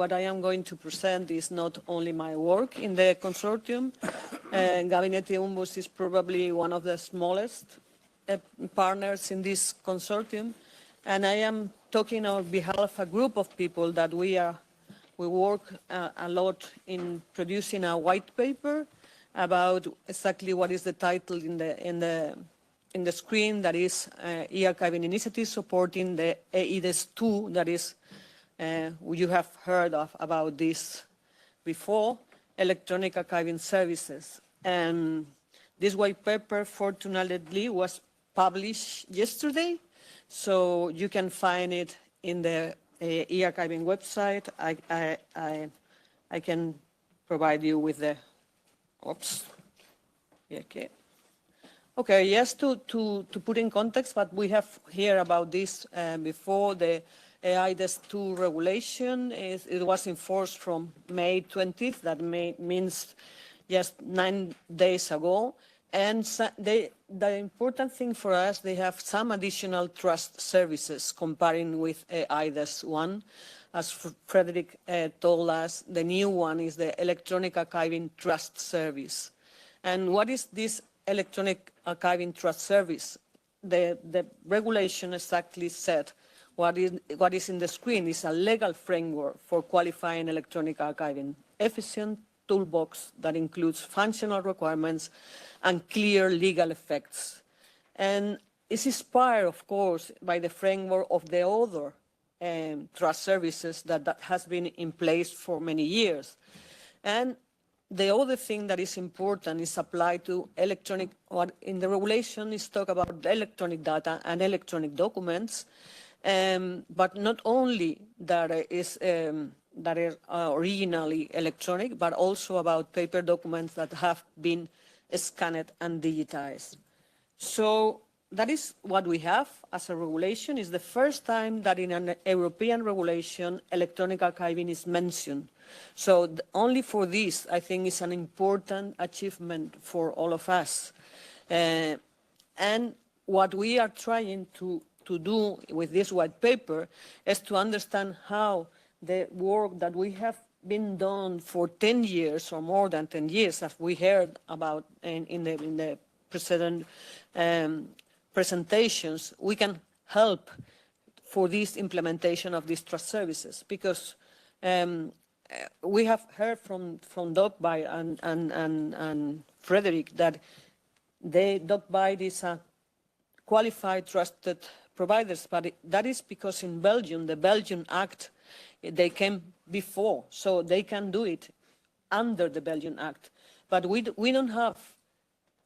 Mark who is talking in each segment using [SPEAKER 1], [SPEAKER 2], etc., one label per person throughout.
[SPEAKER 1] What I am going to present is not only my work in the consortium. Gabinete Umbus is probably one of the smallest partners in this consortium, and I am talking on behalf of a group of people that we work a lot in producing a white paper about exactly what is the title in the screen, that is e-archiving initiative supporting the eIDAS2, that is, you have heard about this before, electronic archiving services. And this white paper, fortunately, was published yesterday, so you can find it in the e-archiving website. I can provide you with the, oops, okay. Okay, yes, to put in context, but we have heard about this before. The eIDAS2 regulation, it was enforced from May 20th, that means just 9 days ago. And the important thing for us, they have some additional trust services comparing with eIDAS1. As Frederick told us, the new one is the Electronic Archiving Trust Service. And what is this Electronic Archiving Trust Service? The regulation exactly said what is in the screen is a legal framework for qualifying electronic archiving, efficient toolbox that includes functional requirements and clear legal effects. And it's inspired, of course, by the framework of the other trust services that has been in place for many years. And the other thing that is important is applied to electronic, what in the regulation is talk about electronic data and electronic documents, but not only that are originally electronic, but also about paper documents that have been scanned and digitized. So that is what we have as a regulation. It's the first time that in an European regulation, electronic archiving is mentioned. So only for this, I think, is an important achievement for all of us. And what we are trying to do with this white paper is to understand how the work that we have been done for 10 years or more than 10 years, as we heard about in the precedent presentations, we can help for this implementation of these trust services, because we have heard from DocByte and Frederick that DocByte is a qualified trusted providers, but that is because in Belgium, the Belgian Act, they came before, so they can do it under the Belgian Act. But we don't have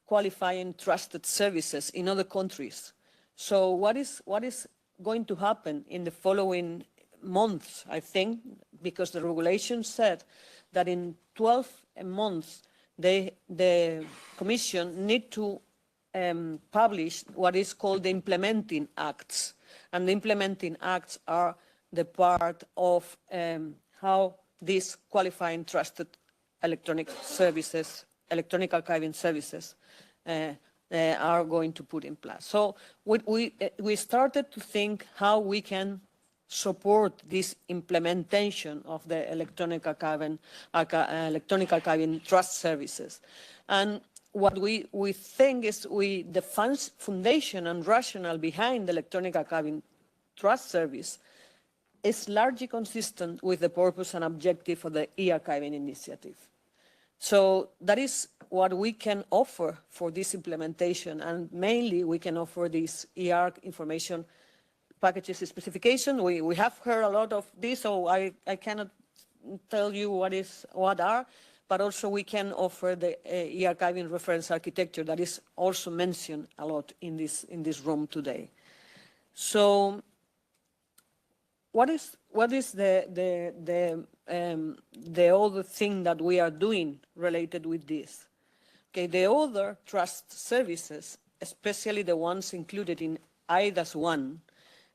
[SPEAKER 1] qualifying trusted services in other countries. So what is going to happen in the following months, I think, because the regulation said that in 12 months, the Commission need to publish what is called the implementing acts. And the implementing acts are the part of how these qualifying trusted electronic services, electronic archiving services are going to put in place. So we started to think how we can support this implementation of the electronic archiving trust services. And what we think is the foundation and rationale behind the electronic archiving trust service is largely consistent with the purpose and objective of the e-archiving initiative. So that is what we can offer for this implementation, and mainly we can offer this e-ARK information packages specification. We have heard a lot of this, so I cannot tell you what are, but also we can offer the e-archiving reference architecture that is also mentioned a lot in this room today. So what is the other thing that we are doing related with this? Okay, the other trust services, especially the ones included in eIDAS1,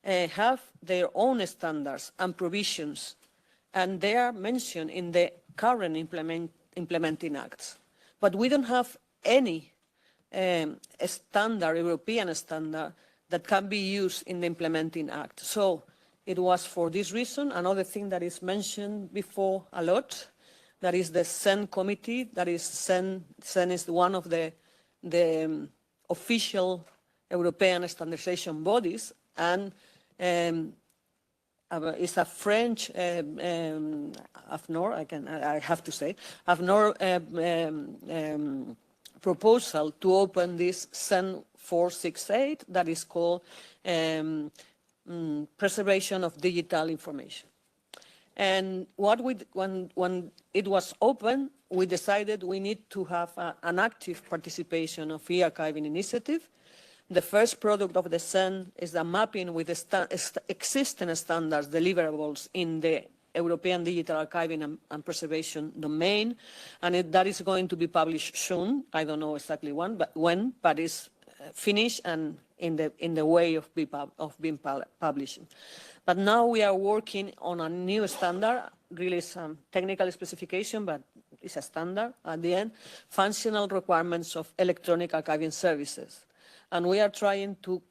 [SPEAKER 1] have their own standards and provisions, and they are mentioned in the current implementing acts. But we don't have any standard, European standard, that can be used in the implementing act. So it was for this reason. Another thing that is mentioned before a lot, that is the CEN committee. That is CEN is one of the official European standardization bodies, and it's a French AFNOR, I have to say, AFNOR proposal to open this CEN 468 that is called preservation of digital information. And when it was open, we decided we need to have an active participation of e-archiving initiative. The first product of the CEN is the mapping with the existing standards deliverables in the European Digital Archiving and Preservation domain, and that is going to be published soon. I don't know exactly when, but it's finished and in the way of being published. But now we are working on a new standard, really some technical specification, but it's a standard at the end, functional requirements of electronic archiving services. And we are trying to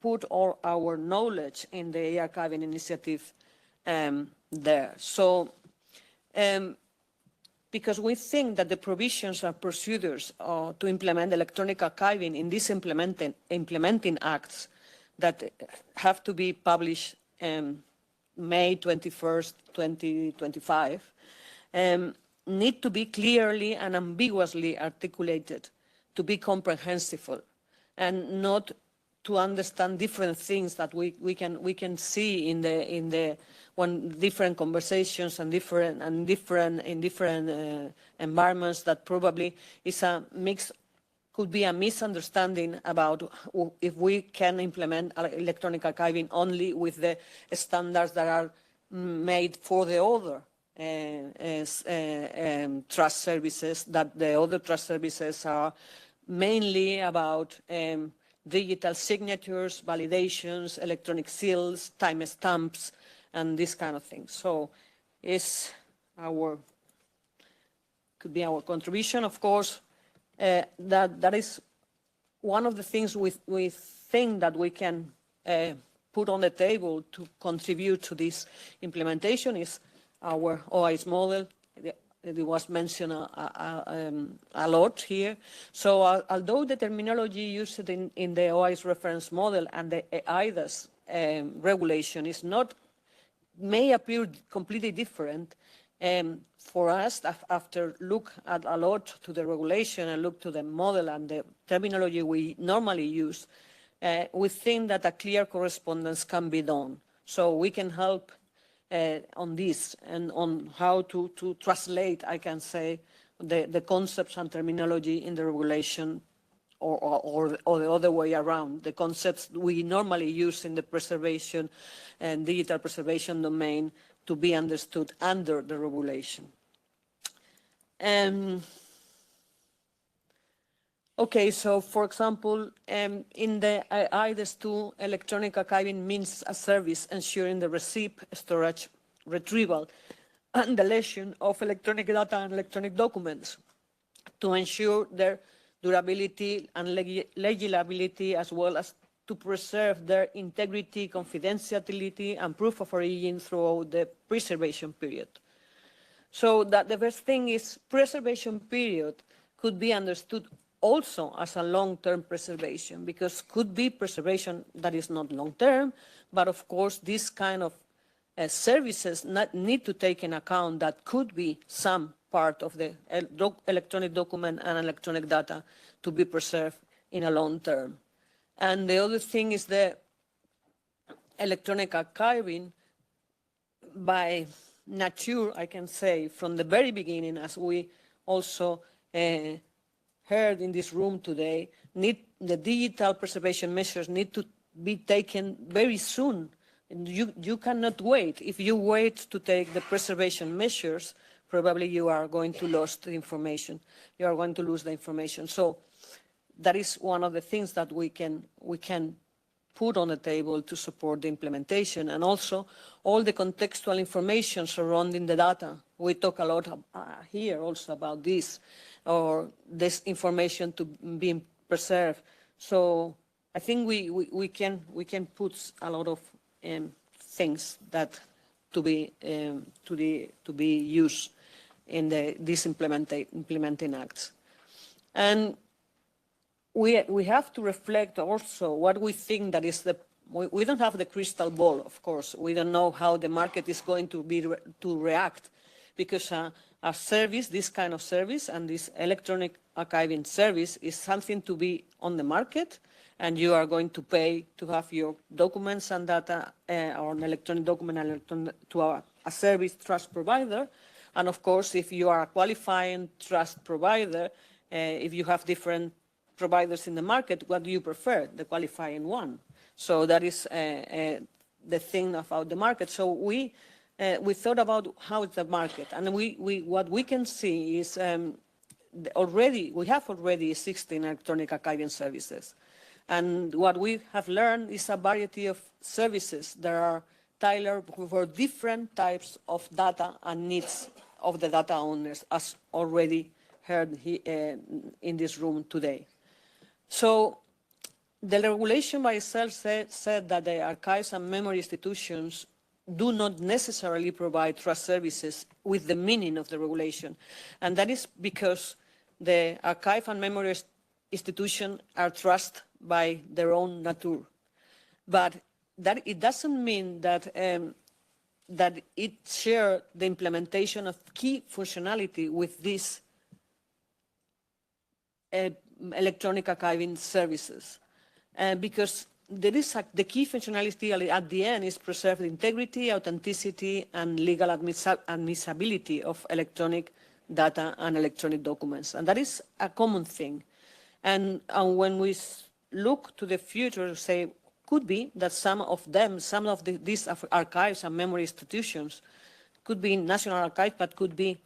[SPEAKER 1] put all our knowledge in the e-archiving initiative there. So, because we think that the provisions and procedures to implement electronic archiving in these implementing acts that have to be published May 21st, 2025, need to be clearly and ambiguously articulated to be comprehensible and not to understand different things that we can see in different conversations and different environments, that probably is a mix, could be a misunderstanding about if we can implement electronic archiving only with the standards that are made for the other trust services, that the other trust services are mainly about digital signatures, validations, electronic seals, timestamps, and this kind of things. So could be our contribution, of course. That is one of the things we think that we can put on the table to contribute to this implementation is our OIS model. It was mentioned a lot here. So although the terminology used in the OIS reference model and the eIDAS regulation may appear completely different, for us, after look at a lot to the regulation and look to the model and the terminology we normally use, we think that a clear correspondence can be done. So we can help on this and on how to translate, I can say, the concepts and terminology in the regulation, or the other way around, the concepts we normally use in the preservation and digital preservation domain to be understood under the regulation. Okay, so for example, in the eIDAS2, electronic archiving means a service ensuring the receipt, storage, retrieval, and deletion of electronic data and electronic documents to ensure their durability and legibility, as well as to preserve their integrity, confidentiality, and proof of origin throughout the preservation period. So that the first thing is preservation period could be understood also as a long-term preservation, because could be preservation that is not long-term, but of course this kind of services need to take in account that could be some part of the electronic document and electronic data to be preserved in a long term. And the other thing is the electronic archiving by nature, I can say, from the very beginning, as we also heard in this room today, the digital preservation measures need to be taken very soon. And you cannot wait. If you wait to take the preservation measures, probably you are going to lose the information. You are going to lose the information. So that is one of the things that we can put on the table to support the implementation, and also all the contextual information surrounding the data. We talk a lot here also about this, or this information to be preserved. So I think we can put a lot of things that to be used in these implementing acts. And we have to reflect also what we think that is we don't have the crystal ball, of course. We don't know how the market is going to react, because a service, this kind of service, and this electronic archiving service is something to be on the market, and you are going to pay to have your documents and data or an electronic document to a service trust provider. And of course, if you are a qualifying trust provider, if you have different providers in the market, what do you prefer? The qualifying one. So that is the thing about the market. So we thought about how is the market, and what we can see is we have already 16 electronic archiving services. And what we have learned is a variety of services that are tailored for different types of data and needs of the data owners, as already heard in this room today. So the regulation by itself said that the archives and memory institutions do not necessarily provide trust services with the meaning of the regulation. And that is because the archive and memory institutions are trusted by their own nature. But that it doesn't mean that that it shares the implementation of key functionality with these electronic archiving services. Because there is the key functionality at the end is preserve the integrity, authenticity, and legal admissibility of electronic data and electronic documents. And that is a common thing. And when we look to the future, say, could be that some of these archives and memory institutions could be national archives, but could be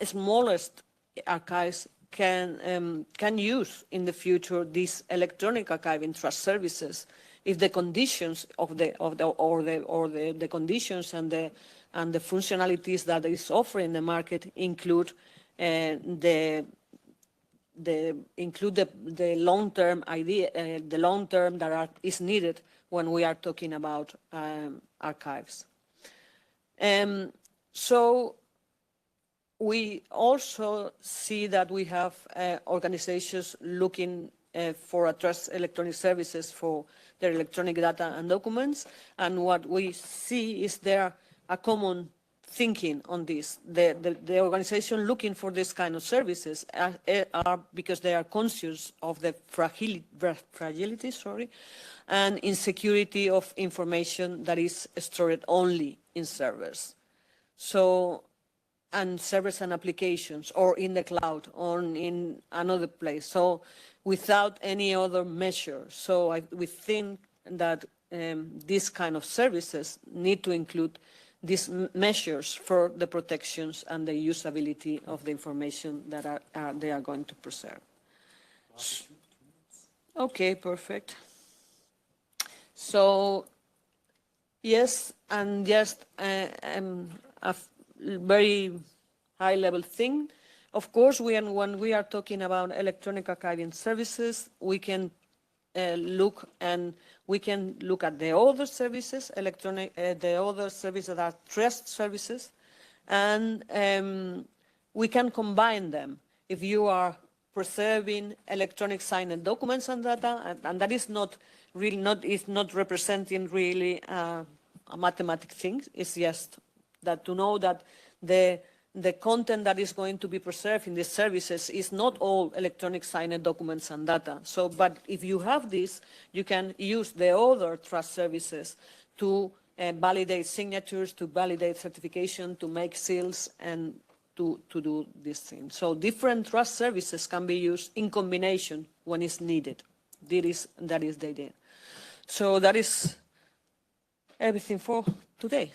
[SPEAKER 1] smallest archives can use in the future these electronic archiving trust services if the conditions of the conditions and the functionalities that is offering the market include the long-term idea, the long-term that is needed when we are talking about archives. So we also see that we have organizations looking for trust electronic services for their electronic data and documents, and what we see is there a common thinking on this. The organization looking for this kind of services are because they are conscious of the fragility, and insecurity of information that is stored only in servers. So, and servers and applications, or in the cloud, or in another place. So, without any other measure. So, we think that these kind of services need to include these measures for the protections and the usability of the information that they are going to preserve. Okay, perfect. So, yes, and just a very high-level thing. Of course, when we are talking about electronic archiving services, we can look at the other services, the other services that are trust services, and we can combine them. If you are preserving electronic signed documents and data, and that is not representing really a mathematic thing. It's just that to know that the content that is going to be preserved in these services is not all electronic signed documents and data. So, but if you have this, you can use the other trust services to validate signatures, to validate certification, to make seals, and to do this thing. So different trust services can be used in combination when it's needed. That is the idea. So that is everything for today.